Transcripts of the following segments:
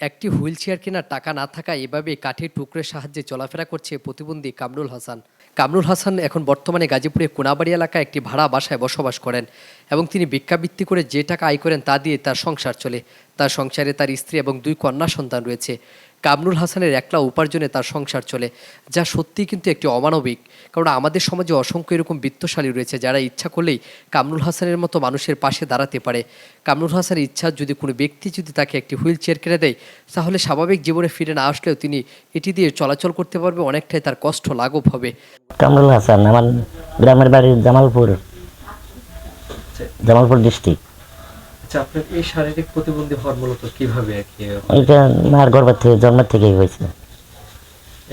একটি হুইলচেয়ার কেনার টাকা না থাকায় এভাবে কাঠের টুকরোর সাহায্যে চলাফেরা করছে প্রতিবন্ধী কামরুল হাসান। কামরুল হাসান এখন বর্তমানে গাজীপুরে কোনাবাড়ি এলাকায় একটি ভাড়া বাসায় বসবাস করেন এবং তিনি ভিক্ষাবৃত্তি করে যে টাকা আয় করেন তা দিয়ে তার সংসার চলে। তার সংসারে তার স্ত্রী এবং 2 কন্যা সন্তান রয়েছে। কামরুল হাসানের একলা উপার্জনে তার সংসার চলে, যা সত্যিই কিন্তু একটি অমানবিক। কারণ আমাদের সমাজে অসংখ্য এরকম বিত্তশালী রয়েছে যারা ইচ্ছা করলেই কামরুল হাসানের মতো মানুষের পাশে দাঁড়াতে পারে। কামরুল হাসানের ইচ্ছা, যদি কোনো ব্যক্তি যদি তাকে একটি হুইল চেয়ার কিনে দেয়, তাহলে স্বাভাবিক জীবনে ফিরে না আসলেও তিনি এটি দিয়ে চলাচল করতে পারবে, অনেকটাই তার কষ্ট লাঘব হবে। কামরুল হাসান, আমার গ্রামের বাড়ি জামালপুর, জামালপুর ডিস্ট্রিক্ট। আচ্ছা, আপনার এই শারীরিক প্রতিবন্ধী হওয়ার মূলত কিভাবে এটা মার গর্ভের থেকে জন্মের থেকেই হয়েছে।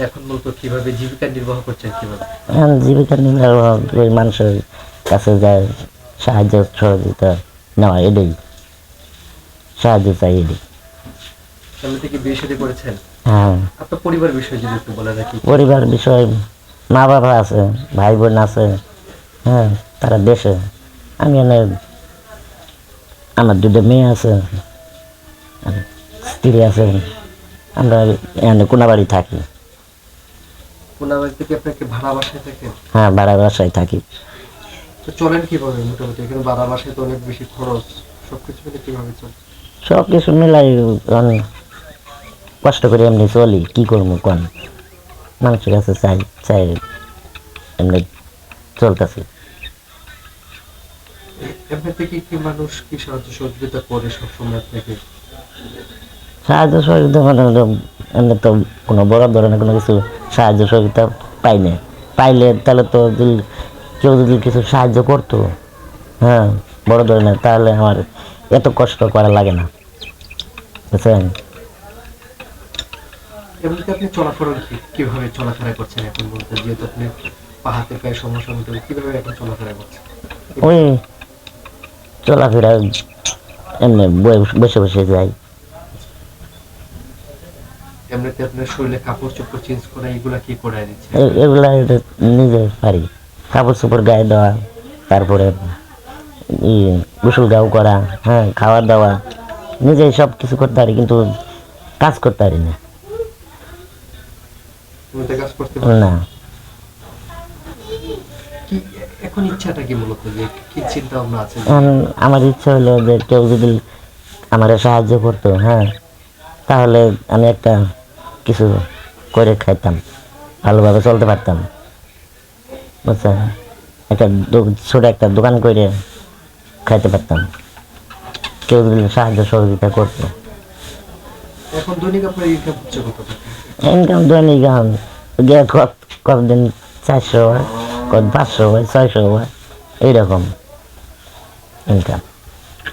এখন মূলত কিভাবে জীবিকা নির্বাহ করছেন, কিভাবে এখন জীবিকা নির্বাহ ওই মানুষের কাছে যায়, সাহায্য সহযোগিতা নেওয়া, এটাই সাহায্য চাই, এটাই। এমনিতে কি বিয়ে শাদী করেছেন? হ্যাঁ, আপনার পরিবার বিষয়ে যদি একটু বলে রাখি। পরিবার বিষয় মা বাবা আছে, ভাই বোন আছে, হ্যাঁ, তারা দেশে। আমি এনে আমার 2টা মেয়ে আছে, আর স্ত্রী আছে। আমরা এখানে কোনাবাড়ি থাকি। কোনাবাড়ি থেকে আপনাকে ভাড়া বাসায় থাকেন? হ্যাঁ, ভাড়া বাসায় থাকি। তো চলেন কিভাবে মোটামুটি? এখানে ভাড়া বাসায় তো অনেক বেশি খরচ, সবকিছু মিলে কিভাবে চলে? সব কিছু মিলাই অনেক কষ্ট করে এমনি চলি, কি করবো কোন, মানুষের কাছে চাই চাই এমনি চলতেছি। এমনি থেকে কি মানুষ কি সাহায্য সহযোগিতা করে সবসময় আপনাকে? সাহায্য সহযোগিতা মানে এমনি তো কোনো বড় ধরনের কোনো কিছু সাহায্য সহযোগিতা পাই না। পাইলে তাহলে তো যদি কেউ যদি কিছু সাহায্য করতো, হ্যাঁ, বড় ধরনের, তাহলে আমার এত কষ্ট করা লাগে না, বুঝছেন। এমনিতে আপনি চলাফেরা কিভাবে চলাফেরা করছেন এখন বলতে, যেহেতু আপনি পাহাড়ের পায়ে সমস্যার মধ্যে কিভাবে এখন চলাফেরা করছেন? ওই চলাফেরা এমনি বসে বসে যাই। এমনিতে আপনার শরীরে কাপড় চোপড় চেঞ্জ করা এগুলা কি করে দিচ্ছে? এগুলা এটা নিজে পারি, কাপড় চোপড় গায়ে দেওয়া, তারপরে গোসল গাও করা, হ্যাঁ, খাওয়া দাওয়া, নিজেই সব কিছু করতে পারি, কিন্তু কাজ করতে পারি না। এমনিতে কাজ করতে পারেন না, কি? এখন ইচ্ছাটা কি মূলত, যে কি চিন্তা ভাবনা আছে? এখন আমার ইচ্ছা হলো যে কেউ যদি আমার সাহায্য করতো, হ্যাঁ, তাহলে আমি একটা কিছু করে খাইতাম, ভালোভাবে চলতে পারতাম, বুঝছেন। একটা ছোট একটা দোকান করে খাইতে পারতাম, কেউ যদি সাহায্য সহযোগিতা করতো। এখন দৈনিক আপনার ইনকাম হচ্ছে কত টাকা? ইনকাম দৈনিক এখন গিয়ে কতদিন 400 হয়, কত 500 হয়, 600 হয়, এইরকম ইনকাম।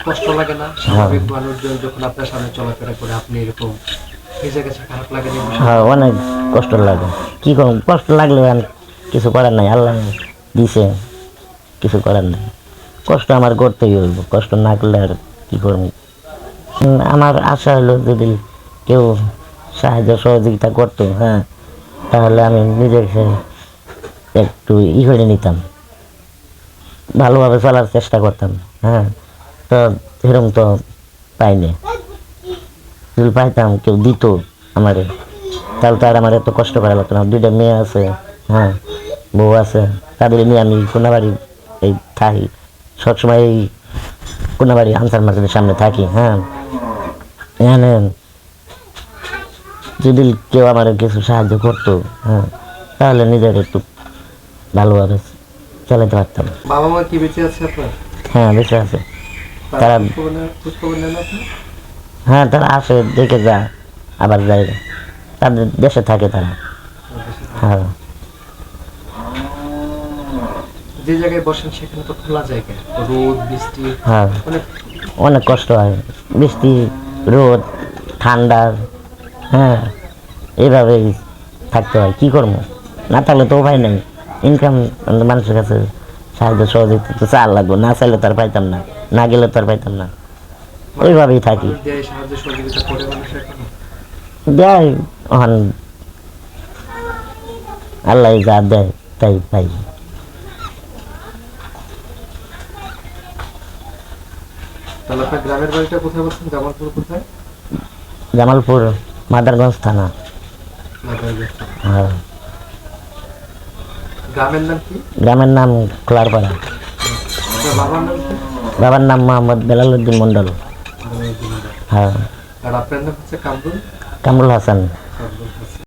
কষ্ট লাগে না স্বাভাবিক মানুষজন যখন আপনার সামনে চলাফেরা করে, আপনি এরকম নিজের কাছে খারাপ লাগে না? হ্যাঁ, অনেক কষ্ট লাগে। কি করব, কষ্ট লাগলে আর কিছু করার নাই, আল্লাহ দিছে, কিছু করার নাই। কষ্ট আমার করতেই হইব, কষ্ট না করলে আর কি করব। আমার আশা হলো যদি কেউ সাহায্য সহযোগিতা করতো, হ্যাঁ, তাহলে আমি নিজেকে একটু করে নিতাম, ভালোভাবে চলার চেষ্টা করতাম, হ্যাঁ। তো সেরকম তো পাইনি। যদি পাইতাম, কেউ দিত আমারে, তাহলে তো আর আমার এত কষ্ট করা লাগতো না। 2টা মেয়ে আছে, হ্যাঁ, বউ আছে, তাদের নিয়ে আমি কোনাবাড়ি এই থাকি, সবসময় এই কোনাবাড়ি আনসার মার্কেটের সামনে থাকি, হ্যাঁ। এখানে যদি কেউ আমার কিছু সাহায্য করতো, হ্যাঁ, তাহলে নিজের একটু ভালোভাবে চালাতে পারতাম। বাবা মা কি বেঁচে আছে আপনার? হ্যাঁ, বেঁচে আছে তারা। খোঁজ খবর নেন আপনি? হ্যাঁ, তারা আসে, দেখে যায়, আবার যায়, তাদের দেশে থাকে তারা। হ্যাঁ, যে জায়গায় বসেন সেখানে তো খোলা জায়গা, রোদ বৃষ্টি হ্যাঁ, অনেক। অনেক কষ্ট হয়, বৃষ্টি, রোদ, ঠান্ডা, হ্যাঁ, এইভাবেই থাকতে হয়। কি করবো, না থাকলে তো উপায় নেই। ইনকাম মানুষের কাছে সাহায্য সহযোগিতা তো চাল লাগবে, না চাইলে তার পাইতাম না, না গেলে তার পাইতাম না, ওইভাবেই থাকি। মানুষ দেয় সাহায্য সহযোগিতা করে মানুষ এখন? দেয়, ওখান আল্লাহ যা দেয় তাই পাই। তাহলে আপনার গ্রামের বাড়িটা কোথায় বলছেন? জামালপুর কোথায়? জামালপুর মাদারগঞ্জ থানা। হ্যাঁ। গ্রামের নাম কি? গ্রামের নাম খোলারপাড়া। আপনার বাবার নাম কি? বাবার নাম মোহাম্মদ বেলাল উদ্দিন মন্ডল। হ্যাঁ। আর আপনার নাম হচ্ছে কামরুল কামরুল হাসান। কামরুল হাসান।